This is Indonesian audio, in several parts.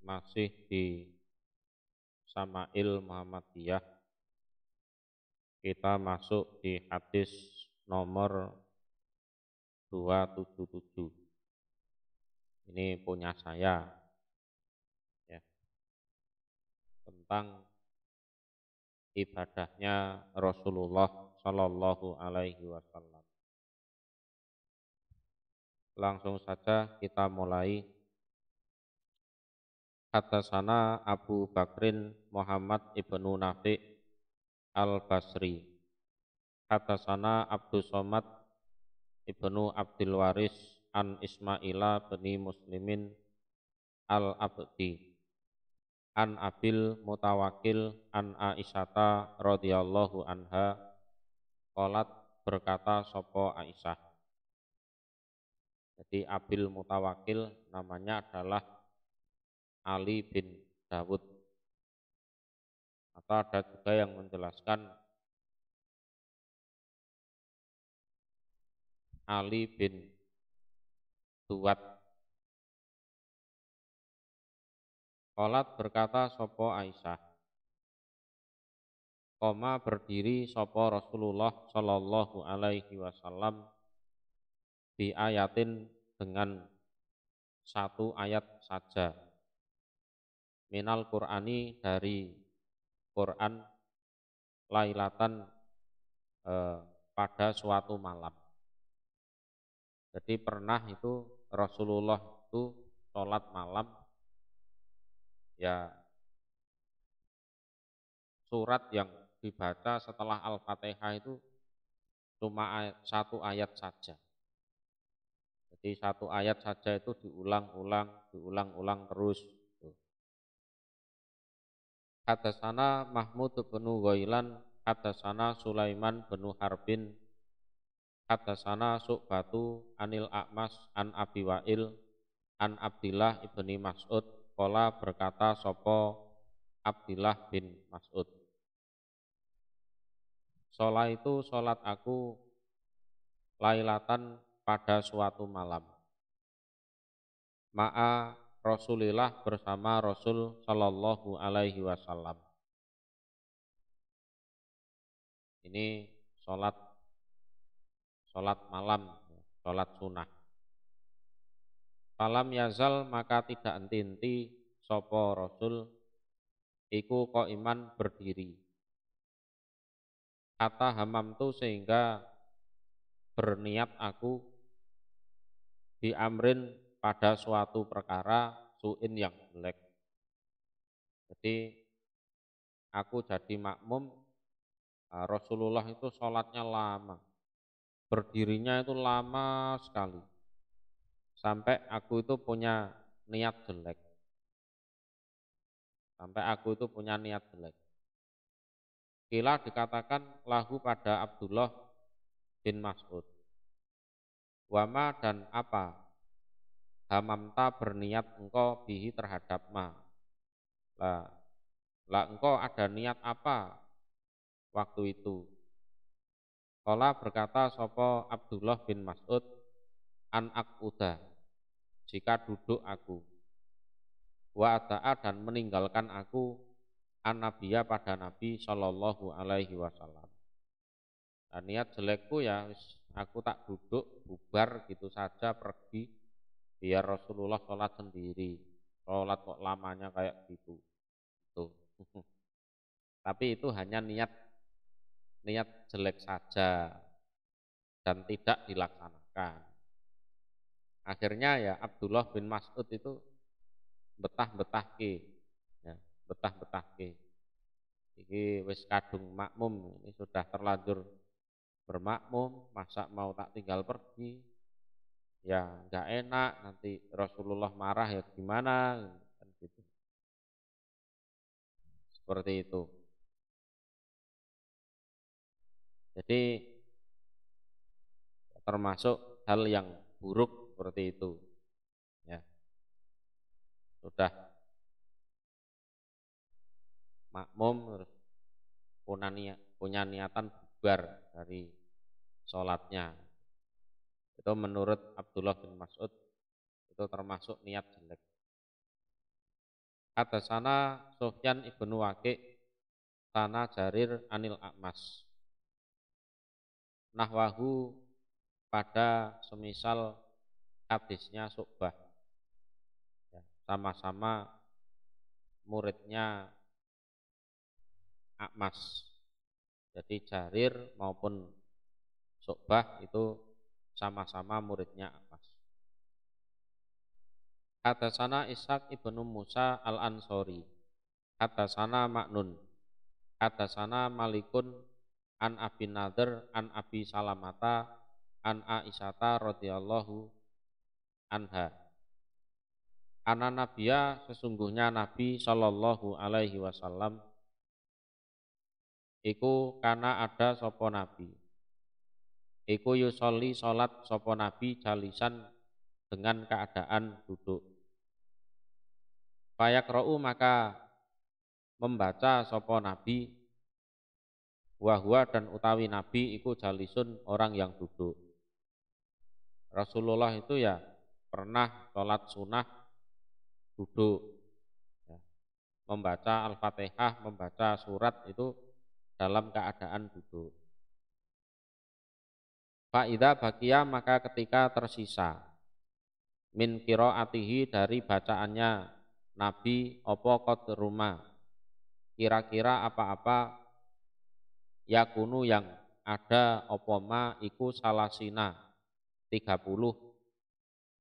masih di Sama'il Muhammadiyah. Kita masuk di hadis nomor 277. Ini punya saya, ya, tentang ibadahnya Rasulullah Shallallahu Alaihi Wasallam. Langsung saja kita mulai. Haddatsana Abu Bakrin Muhammad ibnu Nafi' al-Basri. Haddatsana Abdus Somad ibnu Abdul Waris an Ismaila bin Muslimin al-Abdi an Abil Mutawakil an Aisyata radhiyallahu anha qalat, berkata sopo Aisyah. Jadi Abil Mutawakil namanya adalah Ali bin Dawud, atau ada juga yang menjelaskan Ali bin Duwat. Qalat, berkata sopo Aisyah, koma berdiri sopo Rasulullah Shallallahu Alaihi Wasallam bi ayatin, dengan satu ayat saja, minal Qur'ani, dari Quran, lailatan, pada suatu malam. Jadi pernah itu Rasulullah itu sholat malam, ya, surat yang dibaca setelah Al-Fatihah itu cuma satu ayat saja. Jadi satu ayat saja itu diulang-ulang terus. Haddatsana Mahmud bin Ghailan, haddatsana Sulaiman bin Harbin, haddatsana Su'batu anil A'mas an Abi Wa'il an Abdillah ibni Mas'ud qala, berkata sopo Abdillah bin Mas'ud, sholat itu sholat aku lailatan, pada suatu malam, ma'a Rasulillah, bersama Rasul Shallallahu Alaihi Wasallam. Ini sholat malam, sholat sunnah. Falam yazal, maka tidak henti-henti sopo Rasul iku qaiman, berdiri. Hatta hamamtu, sehingga berniat aku, bi amrin, pada suatu perkara, su'in, yang jelek. Jadi aku jadi makmum, Rasulullah itu sholatnya lama, berdirinya itu lama sekali, sampai aku itu punya niat jelek. Kila, dikatakan lahu pada Abdullah bin Mas'ud, wama, dan apa, hamamta, berniat engkau, bihi, terhadap ma. Lah engkau ada niat apa waktu itu? Qala, berkata sopo Abdullah bin Mas'ud, an akuda, jika duduk aku, wa ata'a, dan meninggalkan aku, an nabiya, pada Nabi Shallallahu Alaihi Wasallam. Dan niat jelekku, ya aku tak duduk, bubar gitu saja, pergi, biar Rasulullah sholat sendiri. Sholat kok lamanya kayak gitu. Tuh. Tapi itu hanya niat jelek saja dan tidak dilaksanakan. Akhirnya ya Abdullah bin Mas'ud itu betah-betahke, ya, betah-betahke. Iki wis kadung makmum, ini sudah terlanjur bermakmum, masa mau tak tinggal pergi, ya nggak enak, nanti Rasulullah marah, ya gimana, kan gitu. Seperti itu. Jadi termasuk hal yang buruk seperti itu, ya. Sudah makmum terus punya niatan bubar dari sholatnya, itu menurut Abdullah bin Mas'ud itu termasuk niat jelek. Hadatsana Sufyan ibnu Waqi' sana Jarir anil A'mas nahwahu pada semisal hadisnya Syu'bah, ya, sama-sama muridnya A'mas. Jadi Jarir maupun Syu'bah itu sama-sama muridnya A'mas. Hadatsana Ishaq ibnu Musa al-Ansori. Hadatsana Ma'nun. Hadatsana Malikun an Abi Nadir an Abi Salamata an Aisyata radhiyallahu anha. Ana Nabiya sesungguhnya Nabi sallallahu alaihi wasallam iku kana ada sapa Nabi. Iku yusolli salat sapa Nabi jalisan dengan keadaan duduk. Fayakra'u maka membaca sapa Nabi wahwa dan utawi Nabi iku jalisun orang yang duduk. Rasulullah itu ya pernah sholat sunnah duduk, ya. Membaca Al-Fatihah, membaca surat itu dalam keadaan duduk. Fa'idha bakia maka ketika tersisa min qiraatihi dari bacaannya Nabi apa qadruma kira-kira apa-apa yakunu yang ada opoma iku salasina 30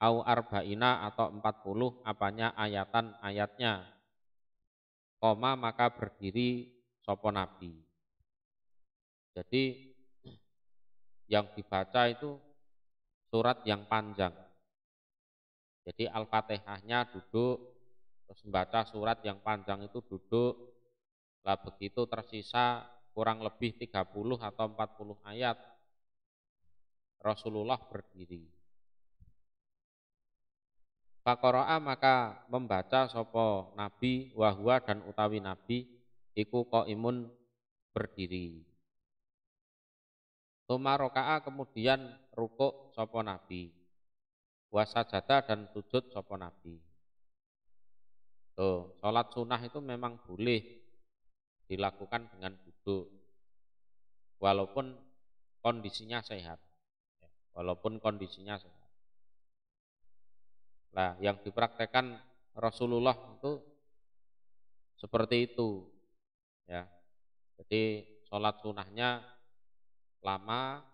au arba'ina atau 40 apanya ayatan ayatnya koma maka berdiri sopo Nabi. Jadi yang dibaca itu surat yang panjang. Jadi Al-Fatihahnya duduk, terus membaca surat yang panjang itu duduk. Lah begitu tersisa kurang lebih 30 atau 40 ayat, Rasulullah berdiri. Faqara'a maka membaca sopo Nabi wahwa dan utawi Nabi iku qaimun berdiri. Tsumma raka'a kemudian rukuk sopo Nabi. Wasajada dan sujud sopo Nabi. Tuh, sholat sunnah itu memang boleh dilakukan dengan duduk, walaupun kondisinya sehat. Walaupun kondisinya sehat. Nah, yang dipraktekkan Rasulullah itu seperti itu, ya. Jadi sholat sunnahnya lama,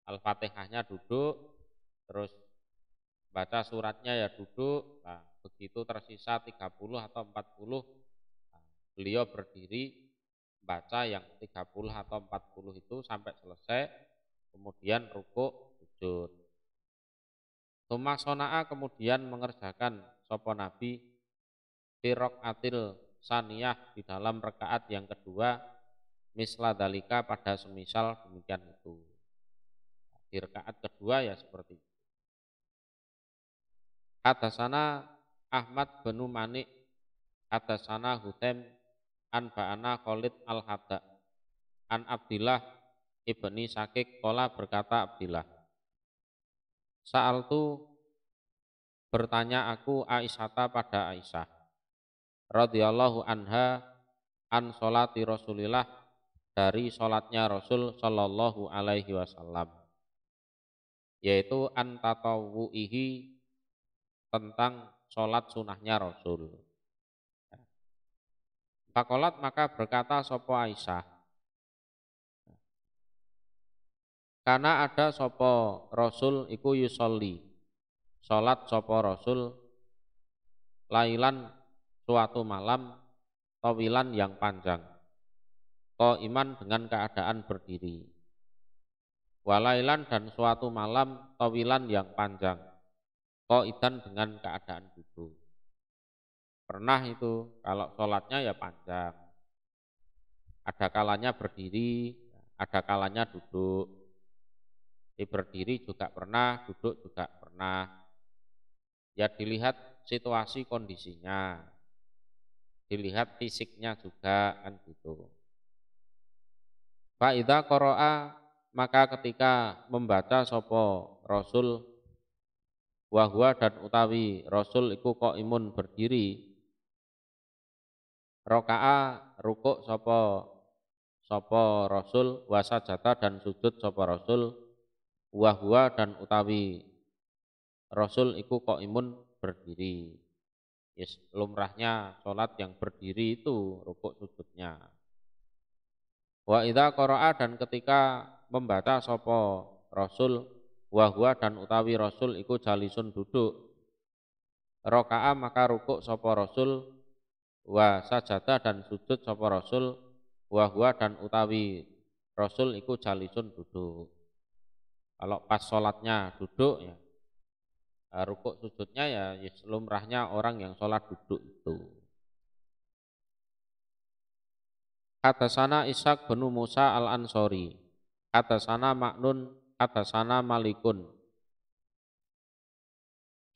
Al-Fatihahnya duduk, terus baca suratnya ya duduk. Nah, begitu tersisa 30 atau 40, nah, beliau berdiri baca yang 30 atau 40 itu sampai selesai, kemudian rukuk sujud. Tsumma sona'a kemudian mengerjakan sopo Nabi firok atil saniyah di dalam rakaat yang kedua misla dalika pada semisal demikian itu. Di rakaat kedua ya seperti itu. Hadatsana Ahmad bin Manik hadatsana Hutaim an ba'ana Khalid al-Hadda an Abdillah ibni Sakik qala berkata Abdillah Sa'altu bertanya aku Aisyata pada Aisyah radhiyallahu anha an sholati Rasulillah dari sholatnya Rasul sallallahu alaihi wasallam, yaitu an tatawu'ihi tentang sholat sunahnya Rasul. Fakolat maka berkata sopo Aisyah, karena ada sopo Rasul iku yusolli sholat sopo Rasul lailan suatu malam tawilan yang panjang iman dengan keadaan berdiri walailan dan suatu malam tawilan yang panjang idan dengan keadaan duduk. Pernah itu kalau sholatnya ya panjang, ada kalanya berdiri, ada kalanya duduk. Berdiri juga pernah, duduk juga pernah. Ya dilihat situasi kondisinya, dilihat fisiknya juga kan gitu. Fa idza qara'a maka ketika membaca sopo Rasul wahwa dan utawi Rasul iku qaimun berdiri Roka'a rukuk sapa Rasul, wa sajada dan sujud sapa Rasul, wa huwa dan utawi Rasul iku qaimun berdiri. Yes, lumrahnya sholat yang berdiri itu rukuk sujudnya. Wa idza qara'a dan ketika membaca sapa Rasul, wa huwa dan utawi Rasul iku jalisun duduk. Roka'a maka rukuk sapa Rasul, wa sajada dan sujud sapa Rasul, wa huwa dan utawi Rasul iku jalisun duduk. Kalau pas sholatnya duduk ya, rukuk sujudnya ya lumrahnya orang yang sholat duduk itu. Hadasana Ishaq bin Musa al-Ansori, hadasana Ma'nun, hadasana Malikun,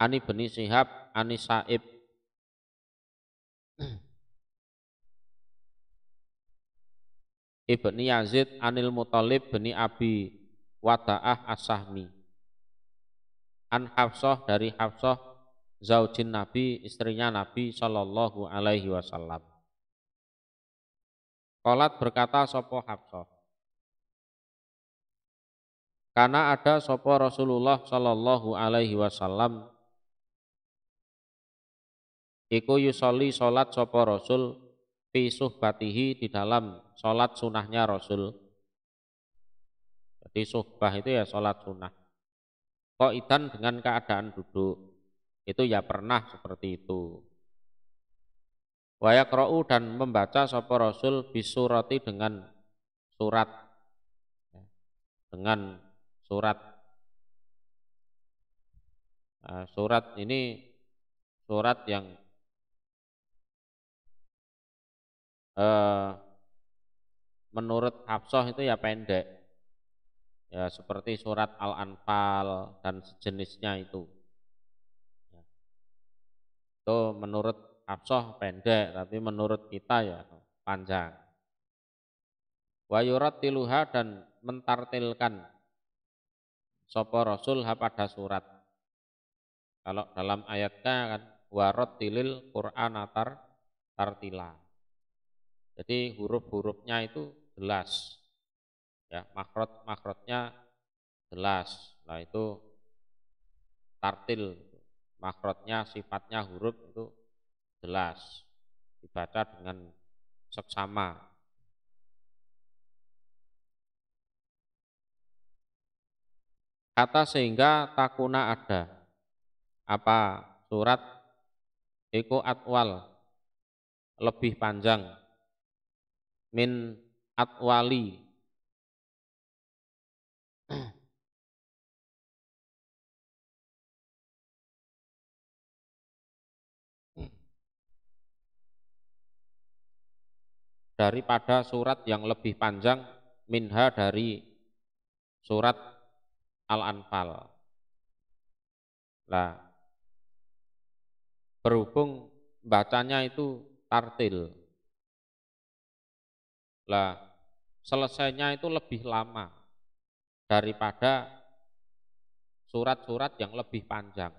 Ani bin Syihab, Ani Sa'ib, Ibni Yazid, Anil Muthalib bin Abi Wada'ah As-Sahmi, An Hafsah dari Hafsah, zaujin Nabi, istrinya Nabi sallallahu alaihi wasallam. Qalat berkata sapa Hafsah, karena ada sapa Rasulullah sallallahu alaihi wasallam iku yusolli salat sapa Rasul fi suhbatihi di dalam salat sunahnya Rasul. Jadi suhbah itu ya salat sunah. Qaidan dengan keadaan duduk. Itu ya pernah seperti itu. Wa yaqra'u dan membaca sapa Rasul bisurati dengan surat. Dengan surat. Nah, surat ini surat yang menurut Hafsah itu ya pendek. Ya seperti surat Al-Anfal dan sejenisnya itu. Itu menurut Hafsah pendek, tapi menurut kita ya panjang. Wa yurattiluha dan mentartilkan sapa Rasul pada surat. Kalau dalam ayatnya kan warattilil Qur'ana tartila. Jadi huruf-hurufnya itu jelas. Ya, makrotnya jelas. Nah itu tartil. Makrotnya sifatnya huruf itu jelas. Dibaca dengan seksama. Kata sehingga takuna ada. Apa surat iku atwal lebih panjang min atwali daripada surat yang lebih panjang minha dari surat Al-Anfal. Nah, berhubung bacanya itu tartil. Lah, selesainya itu lebih lama daripada surat-surat yang lebih panjang.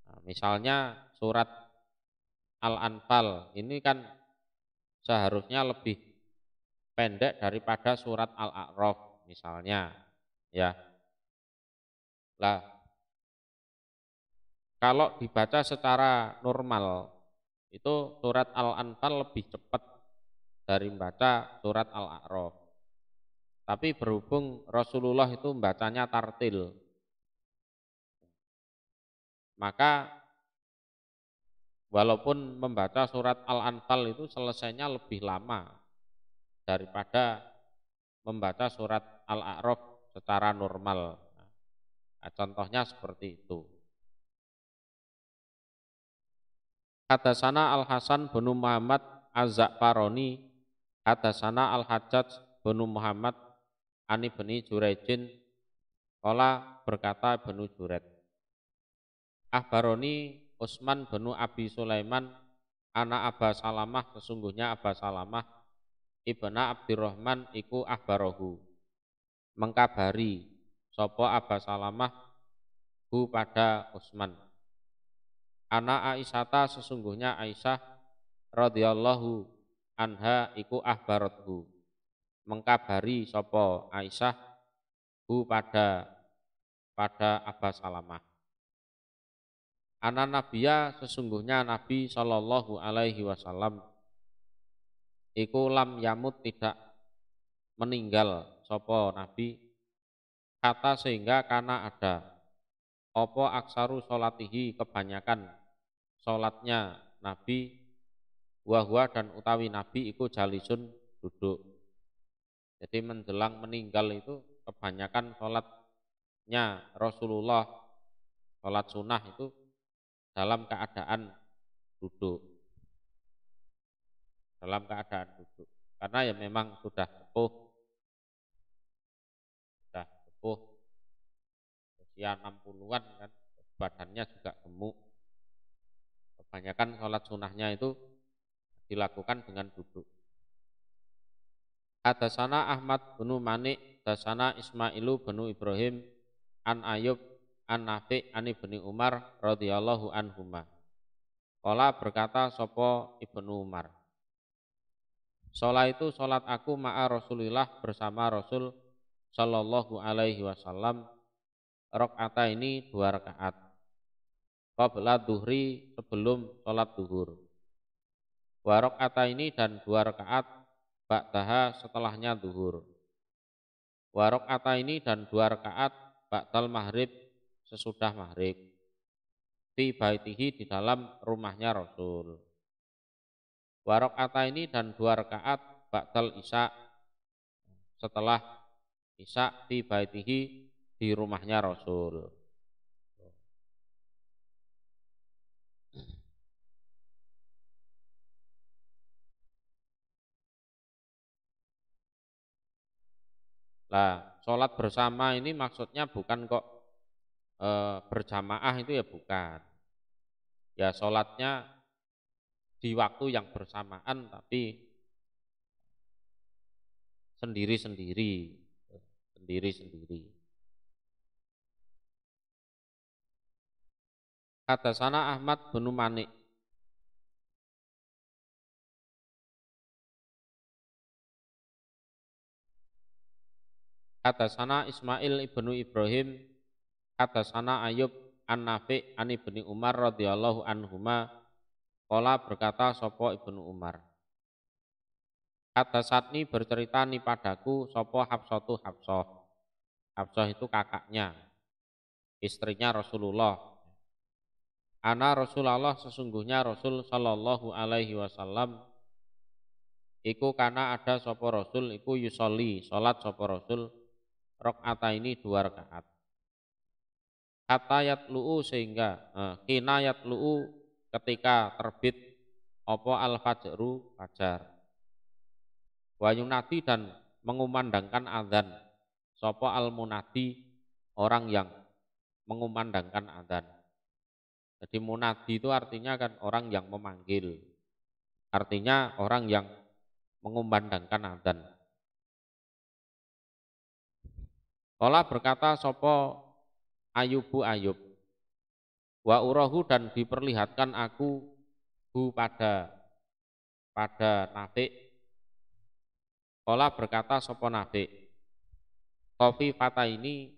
Nah, misalnya surat Al-Anfal ini kan seharusnya lebih pendek daripada surat Al-A'raf misalnya, ya. Lah, kalau dibaca secara normal itu surat Al-Anfal lebih cepat dari membaca surat Al-A'raf. Tapi berhubung Rasulullah itu membacanya tartil, maka walaupun membaca surat Al-Anfal itu selesainya lebih lama daripada membaca surat Al-A'raf secara normal. Nah, contohnya seperti itu. Hadasana Al-Hasan bin Muhammad Az-Za'faroni, hadasana Al-Hajjaj bin Muhammad Ani bin Jurejin, qala berkata bin Jured, Ahbaroni Utsman bin Abi Sulaiman, anak Aba Salamah, sesungguhnya Aba Salamah ibna Abdurrahman iku ahbarohu, mengkabari sopo Aba Salamah hu pada Utsman. Anak Aisyata, sesungguhnya Aisyah radhiyallahu anha iku ahbarathu mengkabari sapa Aisyah hu pada Aba Salamah. Ana nabiya sesungguhnya Nabi sallallahu alaihi wasallam iku lam yamut tidak meninggal sapa Nabi kata sehingga karena ada opo aksaru solatihi kebanyakan solatnya Nabi wahwa dan utawi Nabi iku jalisun duduk. Jadi menjelang meninggal itu kebanyakan solatnya Rasulullah solat sunnah itu dalam keadaan duduk. Dalam keadaan duduk. Karena ya memang sudah sepuh usia 60-an kan, badannya juga gemuk. Kebanyakan sholat sunnahnya itu dilakukan dengan duduk. Hadasana Ahmad bin Manik, hadasana Ismailu bin Ibrahim, an Ayub, an Nafi, an Ibni Umar, radhiyallahu anhuma. Qala berkata sopo Ibnu Umar. Sholat itu sholat aku ma'a Rasulillah bersama Rasul sallallahu alaihi wasallam rakaat ini 2 rakaat. Qabla duhri sebelum sholat duhur. Wa rakaat ini dan 2 rakaat ba'daha setelahnya duhur. Wa rakaat ini dan 2 rakaat ba'dal maghrib sesudah maghrib. Fi baitihi di dalam rumahnya Rasul. Wa rakaat ini dan 2 rakaat ba'dal isya setelah isya fi baitihi di rumahnya Rasul. Nah, sholat bersama ini maksudnya bukan kok berjamaah itu ya bukan. Ya sholatnya di waktu yang bersamaan tapi sendiri-sendiri. Hadasana Ahmad bin Manik. Hadasana Ismail ibnu Ibrahim. Hadasana Ayub an Nafi an Ibni Umar radhiyallahu anhuma. Qala berkata sapa Ibnu Umar. Hadasatni bercerita ni padaku sapa Hafsatu Hafsah. Hafsah itu kakaknya, istrinya Rasulullah. Ana Rasulullah sesungguhnya Rasul sallallahu alaihi wasallam iku kana ada sapa Rasul iku yusolli salat sapa Rasul rakaataini 2 rakaat. Kata yatlu'u sehingga kina yatlu'u ketika terbit apa al-fajru fajar. Wa yunadi dan mengumandangkan azan sapa al-munadi orang yang mengumandangkan azan. Jadi munadi itu artinya kan orang yang memanggil. Artinya orang yang mengumandangkan azan. Qala berkata sapa Ayubu Ayub. Wa urahu dan diperlihatkan aku hu pada Nafi. Qala berkata sapa Nafi. Kofi fata ini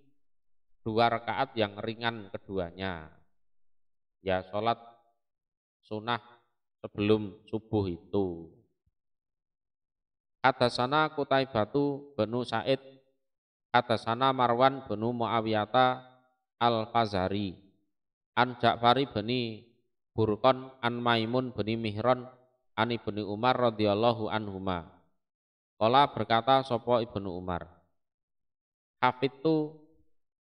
2 rakaat yang ringan keduanya. Ya sholat sunnah sebelum subuh itu. Hadasana Qutaibatu benu Sa'id. Hadasana Marwan benu Muawiyata al-Fazari. An Ja'fari beni Burqon an Maimun beni Mihron an Ibni Umar radhiyallahu anhuma. Qala berkata sapa Ibnu Umar. Hafidtu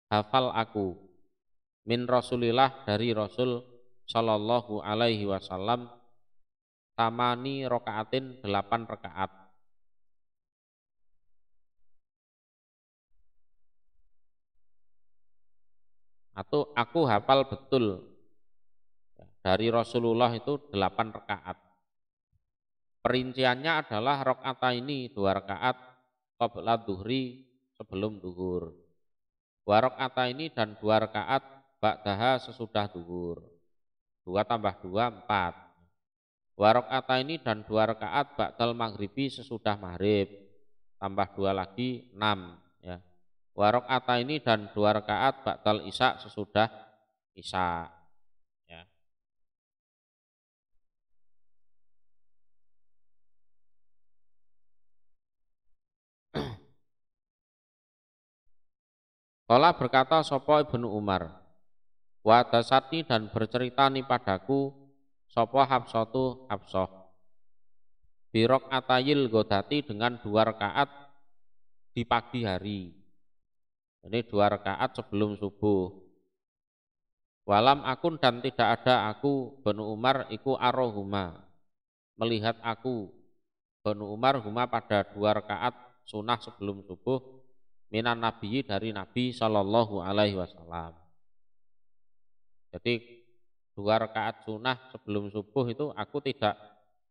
hafal aku min Rasulillah dari Rasul sallallahu alaihi wasallam tamani rakaatin 8 rakaat. Atau aku hafal betul dari Rasulullah itu 8 rakaat. Perinciannya adalah rakaat ini 2 rakaat qabla duhri sebelum duhur. 2 rakaat ini dan 2 rakaat ba'daha sesudah duhur. 2 tambah 2, 4. Wa rakaataini dan 2 rakaat ba'dal maghribi sesudah maghrib. Tambah 2 lagi 6 ya. Wa rakaataini dan 2 rakaat ba'dal isya sesudah isya ya. Kala berkata sapa Ibnu Umar, wa dasati dan bercerita ni padaku sapa Hafsatu Hafsah birok atayil godati dengan 2 rakaat di pagi hari. Ini 2 rakaat sebelum subuh. Walam akun dan tidak ada aku Ibnu Umar iku arohuma melihat aku Ibnu Umar huma pada 2 rakaat sunnah sebelum subuh minan nabi dari Nabi Shallallahu Alaihi Wasallam. Jadi 2 rakaat sunnah sebelum subuh itu aku tidak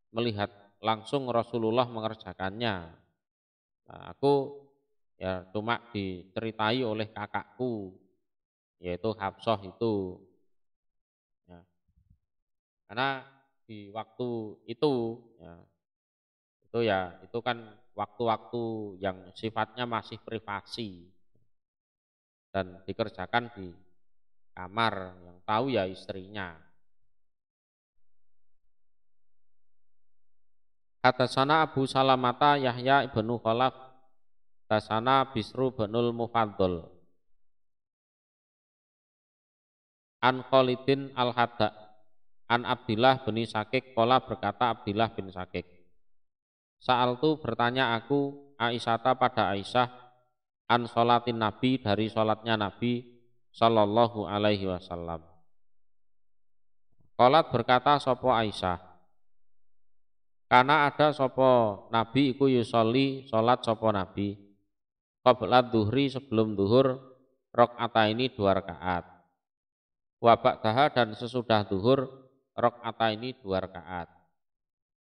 melihat langsung Rasulullah mengerjakannya. Nah, aku ya cuma diceritai oleh kakakku yaitu Hafsah itu. Ya. Karena di waktu itu kan waktu-waktu yang sifatnya masih privasi dan dikerjakan di kamar, yang tahu ya istrinya. Hadatsana Abu Salamata Yahya ibnu Khalaf, hadatsana Bisru binul Mufaddal, an Khalidin al-Hadda, an Abdillah bin Sakik, qala berkata Abdillah bin Sakik, Sa'altu bertanya aku Aisyata pada Aisyah, an sholatin Nabi dari sholatnya Nabi Sallallahu Alaihi Wasallam. Qalat berkata sopo Aisyah, karena ada sopo Nabi iku yusolli sholat sopo Nabi qabla duhri sebelum duhur rakaataini 2 rakaat. Wa ba'daha dan sesudah duhur rakaataini 2 rakaat.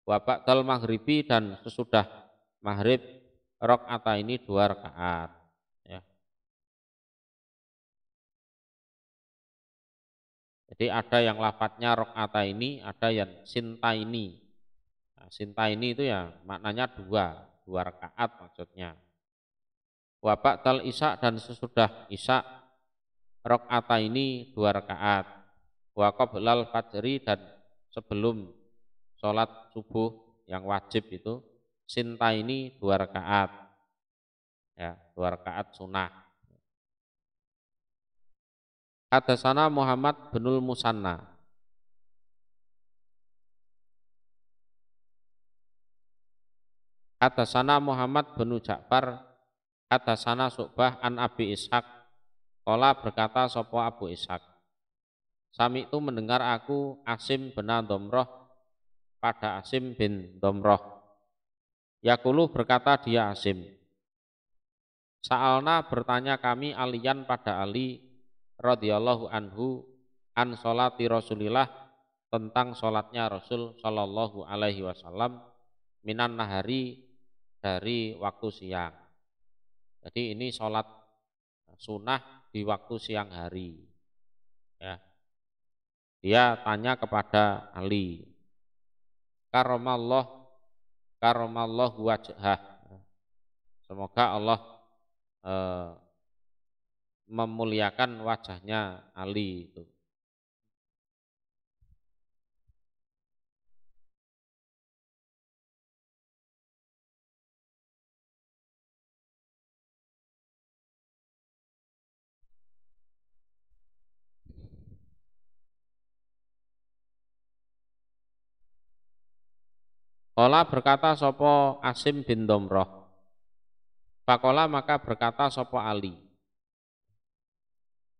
Wa ba'dal maghribi dan sesudah maghrib rakaataini 2 rakaat. Ya. Jadi ada yang lafadznya rakaataini, ada yang sintaini. Nah, sintaini itu ya maknanya 2 rakaat maksudnya. Wa ba'dal isya dan sesudah isya rakaataini 2 rakaat. Wa qablal fajri dan sebelum sholat subuh yang wajib itu sintaini 2 rakaat. Ya, 2 rakaat sunnah. Hadatsana Muhammad binul Musanna. Hadatsana Muhammad bin Ja'far, hadatsana Su'bah an Abi Ishaq. Qala berkata sapa Abu Ishaq, Sami itu mendengar aku Asim bin Domroh pada Asim bin Domroh. Yaqulu berkata dia Asim, Sa'alna bertanya kami aliyan pada Ali radhiyallahu anhu an sholati Rasulillah tentang sholatnya Rasul sallallahu alaihi wasallam minan nahari dari waktu siang. Jadi ini sholat sunnah di waktu siang hari. Ya. Dia tanya kepada Ali, Karamallah wajhah. Semoga Allah memuliakan wajahnya Ali itu. Qala berkata sopo Asim bin Domroh. Faqala maka berkata sopo Ali.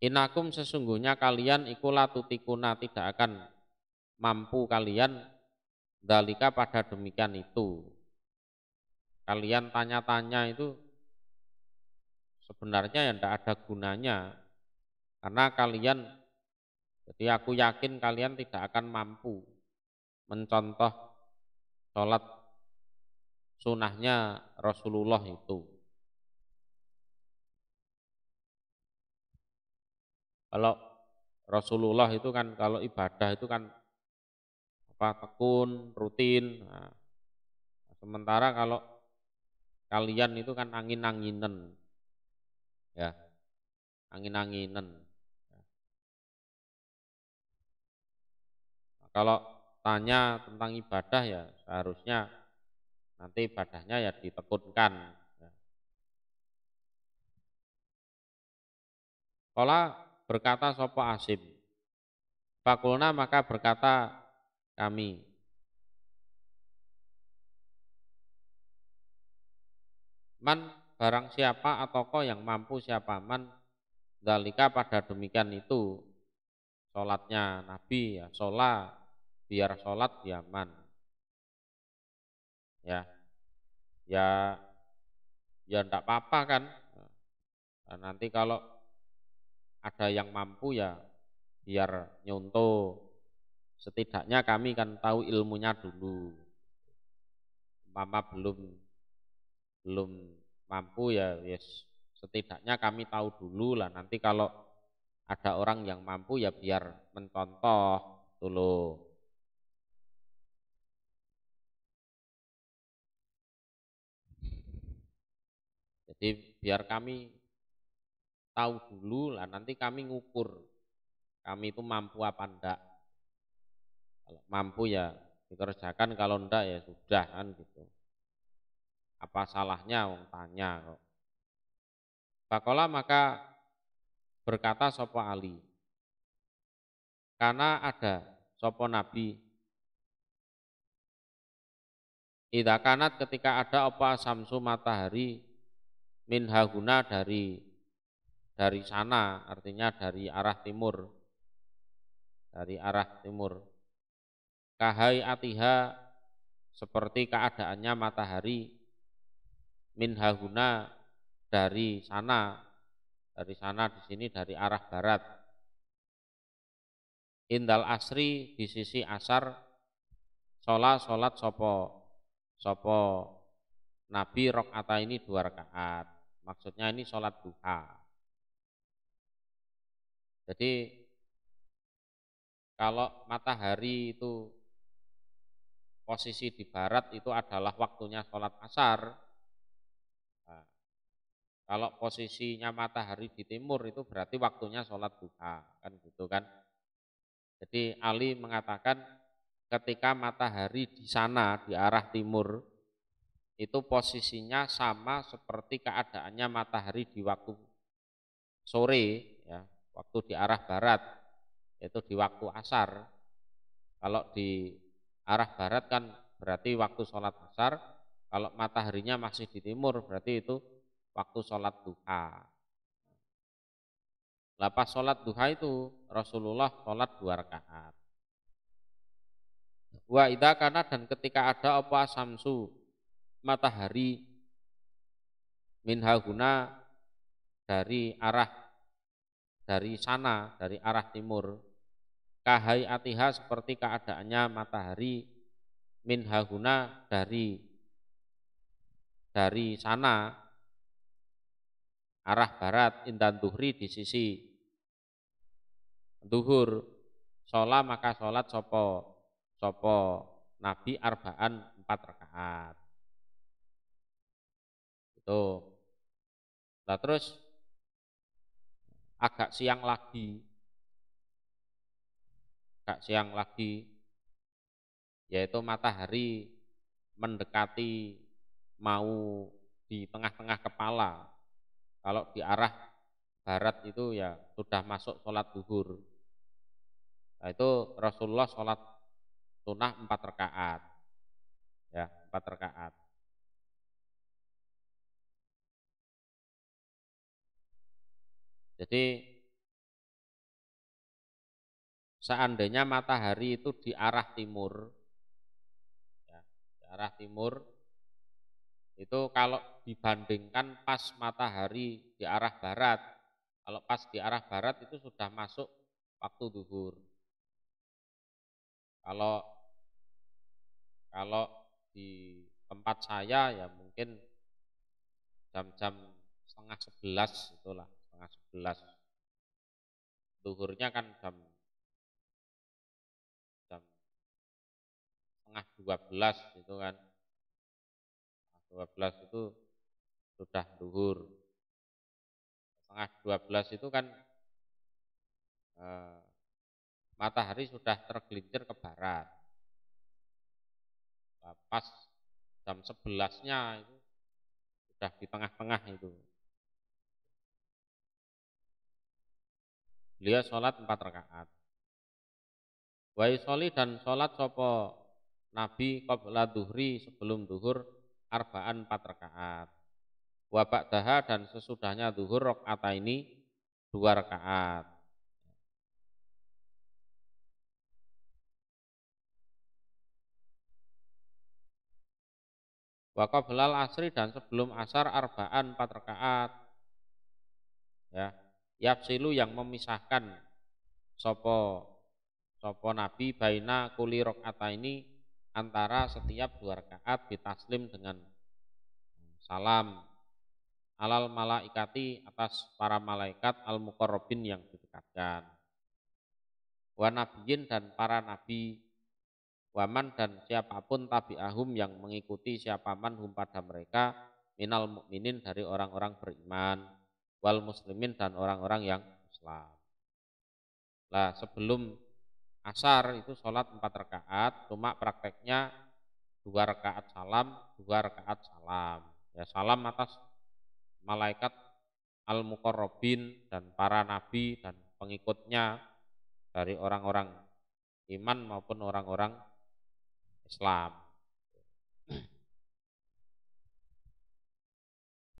Inakum sesungguhnya kalian ikulah tutikuna tidak akan mampu kalian dalika pada demikian itu. Kalian tanya-tanya itu sebenarnya ya tidak ada gunanya. Karena kalian, jadi aku yakin kalian tidak akan mampu mencontoh sholat sunnahnya Rasulullah itu. Kalau Rasulullah itu kan kalau ibadah itu kan tekun, rutin. Nah, sementara kalau kalian itu kan angin-anginen, ya, angin-anginen. Nah, kalau tanya tentang ibadah ya seharusnya nanti ibadahnya ya ditekunkan. Ya. Kala berkata sopo Asim, fakulna maka berkata kami, man barang siapa atau kau yang mampu siapa man dalika pada demikian itu sholatnya Nabi ya sholat biar sholat ya man ya ya ya ndak apa-apa kan. Nah, nanti kalau ada yang mampu ya biar nyontoh, setidaknya kami kan tahu ilmunya dulu. Mama belum belum mampu ya yes, setidaknya kami tahu dulu lah, nanti kalau ada orang yang mampu ya biar mencontoh dulu. Jadi biar kami tahu dulu lah, nanti kami ngukur kami itu mampu apa enggak. Kalau mampu ya dikerjakan, kalau enggak ya sudah kan gitu. Apa salahnya wong tanya kok. Bakola maka berkata sopo Ali, karena ada sopo Nabi, idza kanat ketika ada apa samsu matahari min haguna dari sana, artinya dari arah timur, dari arah timur. Kahai atiha seperti keadaannya matahari min haguna dari sana di sini dari arah barat. Indal asri di sisi asar sholat sopo Nabi rakaat ini 2 rakaat. Maksudnya ini sholat duha. Jadi kalau matahari itu posisi di barat itu adalah waktunya sholat asar. Nah, kalau posisinya matahari di timur itu berarti waktunya sholat duha, kan gitu kan. Jadi Ali mengatakan ketika matahari di sana di arah timur itu posisinya sama seperti keadaannya matahari di waktu sore ya, waktu di arah barat yaitu di waktu asar. Kalau di arah barat kan berarti waktu sholat asar, kalau mataharinya masih di timur berarti itu waktu sholat duha. Lepas sholat duha itu Rasulullah sholat 2 rakaat. Wa idza kana dan ketika ada apa samsu matahari min haguna dari sana dari arah timur, kahai atiha seperti keadaannya matahari min haguna dari sana arah barat indan duhri di sisi duhur, sholat maka sholat sopo Nabi arbaan 4 rakaat. Itu. Nah terus agak siang lagi, yaitu matahari mendekati mau di tengah-tengah kepala. Kalau di arah barat itu ya sudah masuk sholat duhur. Nah itu Rasulullah sholat sunnah 4 rakaat, ya 4 rakaat. Jadi seandainya matahari itu di arah timur, ya, di arah timur itu kalau dibandingkan pas matahari di arah barat, kalau pas di arah barat itu sudah masuk waktu duhur. Kalau di tempat saya ya mungkin jam-jam setengah 11 itulah, setengah 11. Duhurnya kan jam setengah 12 itu kan, 12 itu sudah duhur. Setengah 12 itu kan eh, matahari sudah tergelincir ke barat. Nah, pas jam 11-nya itu sudah di tengah-tengah itu. Beliau sholat 4 rakaat. Wa yusolli dan sholat sopo Nabi qabla duhri sebelum duhur arba'an 4 rakaat. Wa ba'daha dan sesudahnya duhur rakaat ini 2 rakaat. Wa qablal asri dan sebelum asar arba'an 4 rakaat. Ya, yafsilu yang memisahkan sopo Nabi baina kuli ini antara setiap 2 rakaat bitaslim dengan salam alal malaikati atas para malaikat al muqarrabin yang didekatkan, wa nabiyin dan para nabi, waman dan siapapun tabi'ahum yang mengikuti siapaman hum pada mereka minal mukminin dari orang-orang beriman, wal muslimin dan orang-orang yang Islam. Lah sebelum asar itu sholat 4 rakaat, cuma prakteknya 2 rakaat salam, 2 rakaat salam. Ya salam atas malaikat al-muqarrabin dan para nabi dan pengikutnya dari orang-orang iman maupun orang-orang Islam.